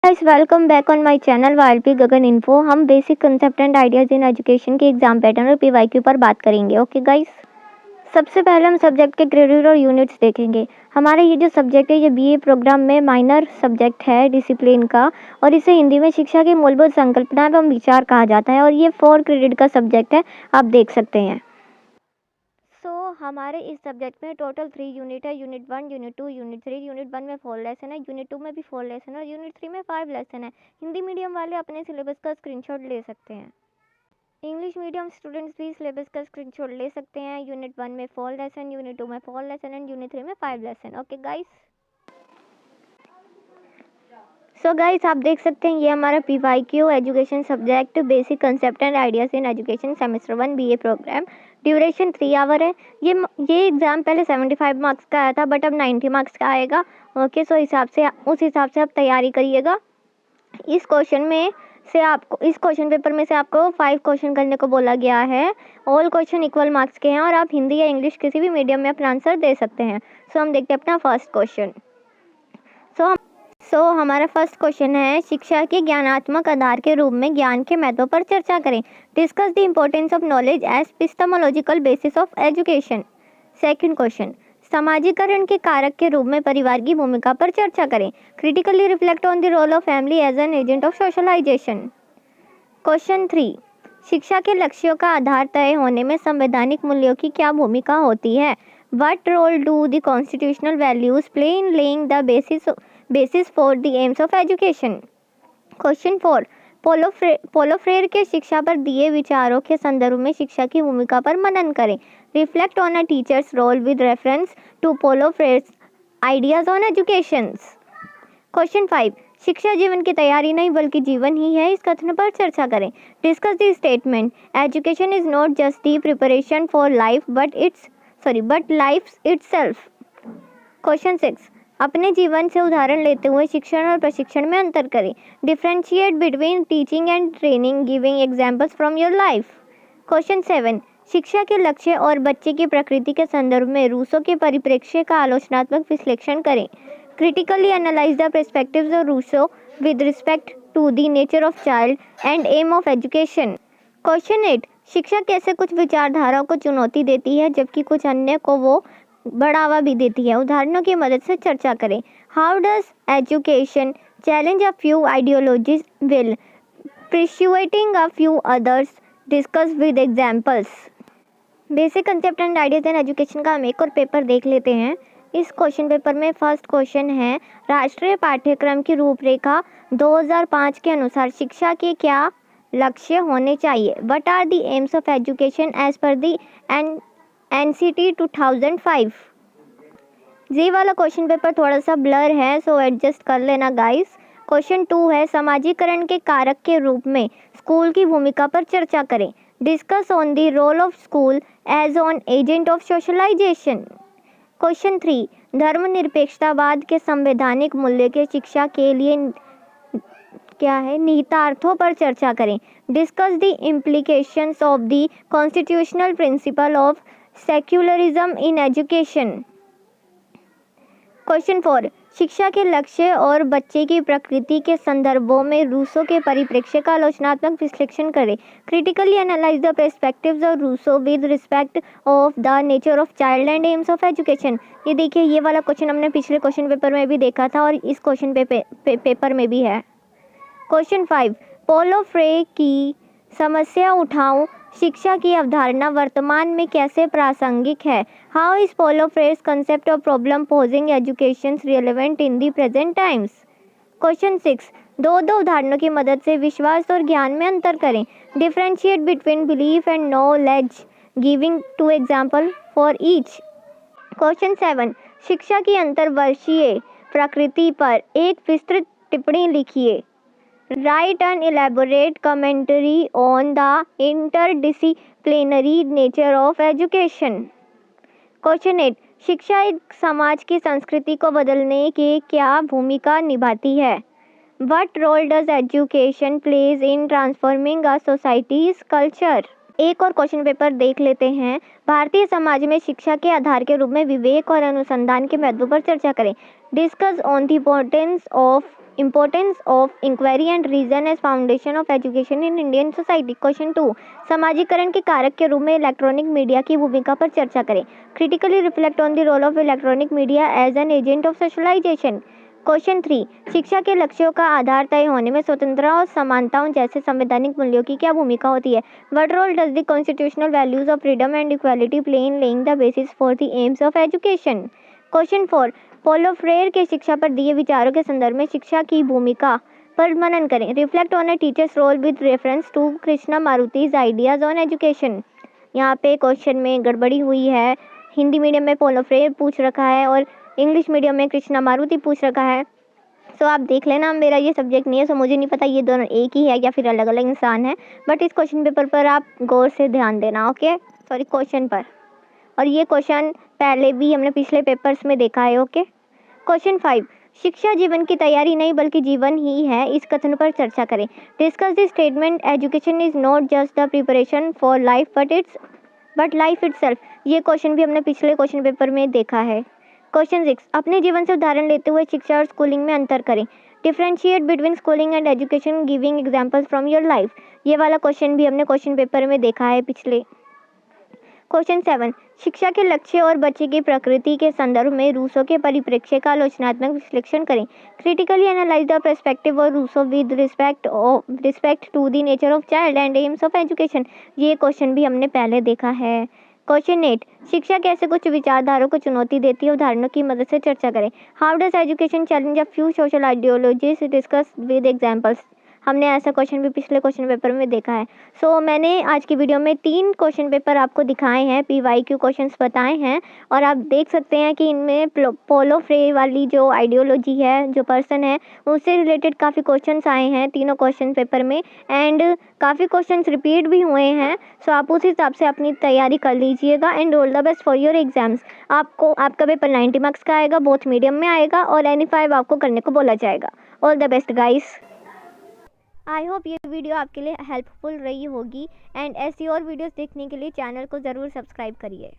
Guys, welcome back on my channel wild Gagan info. हम basic concept and ideas in education के exam pattern और PYQ पर बात करेंगे। ओके गाइस, सबसे पहले हम सब्जेक्ट के क्रेडिट और यूनिट्स देखेंगे। हमारे ये जो सब्जेक्ट है ये बीए प्रोग्राम में माइनर सब्जेक्ट है डिसिप्लिन का, और इसे हिंदी में शिक्षा की मूलभूत संकल्पना एवं विचार कहा जाता है, और ये 4 क्रेडिट का सब्जेक्ट है, आप देख सकते हैं। हमारे इस सब्जेक्ट में टोटल 3 यूनिट है। Unit 1, unit 2, unit 3। यूनिट 1 में 4 लेसन है, यूनिट 2 में भी 4 लेसन है, और यूनिट 3 में 5 लेसन है। हिंदी मीडियम वाले अपने सिलेबस का स्क्रीनशॉट ले सकते हैं। इंग्लिश मीडियम स्टूडेंट्स भी सिलेबस का स्क्रीनशॉट ले सकते हैं। यूनिट 1 में 4 लेसन, यूनिट 2 में 4 लेसन एंड यूनिट 3 में 5 lesson. Okay guys, so guys आप देख सकते हैं ये हमारा PYQ education subject basic concept and ideas in education semester 1 BA programme. Duration 3 hour है। ये एग्ज़ाम पहले 75 मार्क्स का आया था, बट अब 90 मार्क्स का आएगा। ओके, सो उस हिसाब से आप तैयारी करिएगा। इस क्वेश्चन पेपर में से आपको 5 क्वेश्चन करने को बोला गया है। ऑल क्वेश्चन इक्वल मार्क्स के हैं, और आप हिंदी या इंग्लिश किसी भी मीडियम में अपना आंसर दे सकते हैं। सो हम देखते हैं अपना फर्स्ट क्वेश्चन। हमारा फर्स्ट क्वेश्चन है, शिक्षा के ज्ञानात्मक आधार के रूप में ज्ञान के महत्व पर चर्चा करें। Discuss the importance of knowledge as epistemological basis of education. Second question, समाजीकरण के कारक के रूप में परिवार की भूमिका पर चर्चा करें। Critically reflect on the role of family as an agent of socialisation. Question 3, शिक्षा के लक्ष्यों का आधार तय होने में संवैधानिक मूल्यों की क्या भूमिका होती है। What role do the constitutional values play in laying the basis for the aims of education? Question 4, पोलो फ्रेयर के शिक्षा पर दिए विचारों के संदर्भ में शिक्षा की भूमिका पर मनन करें। Reflect on a teacher's role with reference to polo फ्रेयर्स ideas on education. Question 5, शिक्षा जीवन की तैयारी नहीं बल्कि जीवन ही है, इस कथन पर चर्चा करें। Discuss the statement, education is not just the preparation for life but life itself. Question 6, अपने जीवन से उदाहरण लेते हुए शिक्षण और प्रशिक्षण में अंतर करें। Differentiate between teaching and training giving examples from your life. Question 7, शिक्षा के लक्ष्य और बच्चे की प्रकृति के संदर्भ में रूसो के परिप्रेक्ष्य का आलोचनात्मक विश्लेषण करें। Critically analyse the perspectives of Rousseau with respect to the nature of child and aim of education. Question 8, शिक्षा कैसे कुछ विचारधाराओं को चुनौती देती है जबकि कुछ अन्य को वो बढ़ावा भी देती है। उदाहरणों की मदद से चर्चा करें। How does education challenge a few ideologies will persuading a few others. Discuss with examples. Basic concept and ideas in education का हम एक और पेपर देख लेते हैं। इस क्वेश्चन पेपर में फर्स्ट क्वेश्चन है, राष्ट्रीय पाठ्यक्रम की रूपरेखा 2005 के अनुसार शिक्षा के क्या लक्ष्य होने चाहिए। What are the aims of education as per the NCT 2005? जी वाला क्वेश्चन पेपर थोड़ा सा ब्लर है, सो एडजस्ट कर लेना गाइस। क्वेश्चन 2 है, समाजीकरण के कारक के रूप में स्कूल की भूमिका पर चर्चा करें। Discuss on the role of school as on agent of socialisation. Question 3, धर्मनिरपेक्षतावाद के संवैधानिक मूल्य के शिक्षा के लिए क्या है निहितार्थों पर चर्चा करें। Discuss the implications of the constitutional principle of secularism in education. Question 4, शिक्षा के लक्ष्य और बच्चे की प्रकृति के संदर्भों में रूसो के परिप्रेक्ष्य का आलोचनात्मक विश्लेषण करें। Critically analyse the perspectives of Rousseau with respect of the nature of child and aims of education. ये देखिए, ये वाला क्वेश्चन हमने पिछले क्वेश्चन पेपर में भी देखा था और इस क्वेश्चन पेपर में भी है। क्वेश्चन 5, पोलो फ्रे की समस्या उठाऊं, शिक्षा की अवधारणा वर्तमान में कैसे प्रासंगिक है। How is polo fresh concept of problem posing education relevant in the present times. Question 6, दो उदाहरणों की मदद से विश्वास और ज्ञान में अंतर करें। Differentiate between belief and knowledge giving 2 example for each. Question 7, शिक्षा की अंतर्वर्षीय प्रकृति पर एक विस्तृत टिप्पणी लिखिए। Write an elaborate commentary on the interdisciplinary nature of education. Question 8, शिक्षा एक समाज की संस्कृति को बदलने के क्या भूमिका निभाती है। What role does education plays in transforming a society's culture? एक और क्वेश्चन पेपर देख लेते हैं। भारतीय समाज में शिक्षा के आधार के रूप में विवेक और अनुसंधान के महत्व पर चर्चा करें। Discuss on the importance of Importance of inquiry and reason as foundation of education in Indian society. Question 2. समाजीकरण के कारक के रूप में इलेक्ट्रॉनिक मीडिया की भूमिका पर चर्चा करें. Critically reflect on the role of electronic media as an agent of socialization. Question 3. शिक्षा के लक्ष्यों का आधार तय होने में स्वतंत्रता और समानताओं जैसे संवैधानिक मूल्यों की क्या भूमिका होती है. What role does the constitutional values of freedom and equality play in laying the basis for the aims of education? Question 4. पोलो फ्रेयर के शिक्षा पर दिए विचारों के संदर्भ में शिक्षा की भूमिका पर मनन करें. Reflect on a teacher's role with reference to Krishnamurti ideas on education. यहाँ पे क्वेश्चन में गड़बड़ी हुई है. हिंदी मीडियम में पोलो फ्रेयर पूछ रखा है और इंग्लिश मीडियम में कृष्णा मारुति पूछ रखा है. सो आप देख लेना, मेरा ये सब्जेक्ट नहीं है, सो मुझे नहीं पता ये दोनों एक ही है या फिर अलग अलग इंसान है. बट इस क्वेश्चन पेपर पर आप गौर से ध्यान देना. ओके, सॉरी, क्वेश्चन पर. और ये क्वेश्चन पहले भी हमने पिछले पेपर्स में देखा है. ओके. क्वेश्चन 5. शिक्षा जीवन की तैयारी नहीं बल्कि जीवन ही है, इस कथन पर चर्चा करें. Discuss the statement education is not just the preparation for life but life itself. ये क्वेश्चन भी हमने पिछले क्वेश्चन पेपर में देखा है. क्वेश्चन 6. अपने जीवन से उदाहरण लेते हुए शिक्षा और स्कूलिंग में अंतर करें. Differentiate between schooling and education giving examples from your life. ये वाला क्वेश्चन भी हमने क्वेश्चन पेपर में देखा है पिछले. क्वेश्चन 7. शिक्षा के लक्ष्य और बच्चे की प्रकृति के संदर्भ में रूसो के परिप्रेक्ष्य का आलोचनात्मक विश्लेषण करें. Critically analyse the perspective of Rousseau with respect to the nature of child and aims of education. ये क्वेश्चन भी हमने पहले देखा है. क्वेश्चन 8. शिक्षा कैसे कुछ विचारधाराओं को चुनौती देती है, उदाहरणों की मदद से चर्चा करें. How does education challenge a few social ideologies, discuss with examples. हमने ऐसा क्वेश्चन भी पिछले क्वेश्चन पेपर में देखा है. सो मैंने आज की वीडियो में 3 क्वेश्चन पेपर आपको दिखाए हैं, PYQ क्वेश्चंस बताए हैं. और आप देख सकते हैं कि इनमें पोलो फ्रेयर वाली जो आइडियोलॉजी है, जो पर्सन है, उससे रिलेटेड काफ़ी क्वेश्चंस आए हैं तीनों क्वेश्चन पेपर में. एंड काफ़ी क्वेश्चंस रिपीट भी हुए हैं. सो आप उस हिसाब से अपनी तैयारी कर लीजिएगा. And all the best for your exams. आपका पेपर 90 मार्क्स का आएगा, बोथ मीडियम में आएगा और NE5 आपको करने को बोला जाएगा. All the best guys. I hope ये वीडियो आपके लिए हेल्पफुल रही होगी. एंड ऐसी और वीडियोस देखने के लिए चैनल को ज़रूर सब्सक्राइब करिए.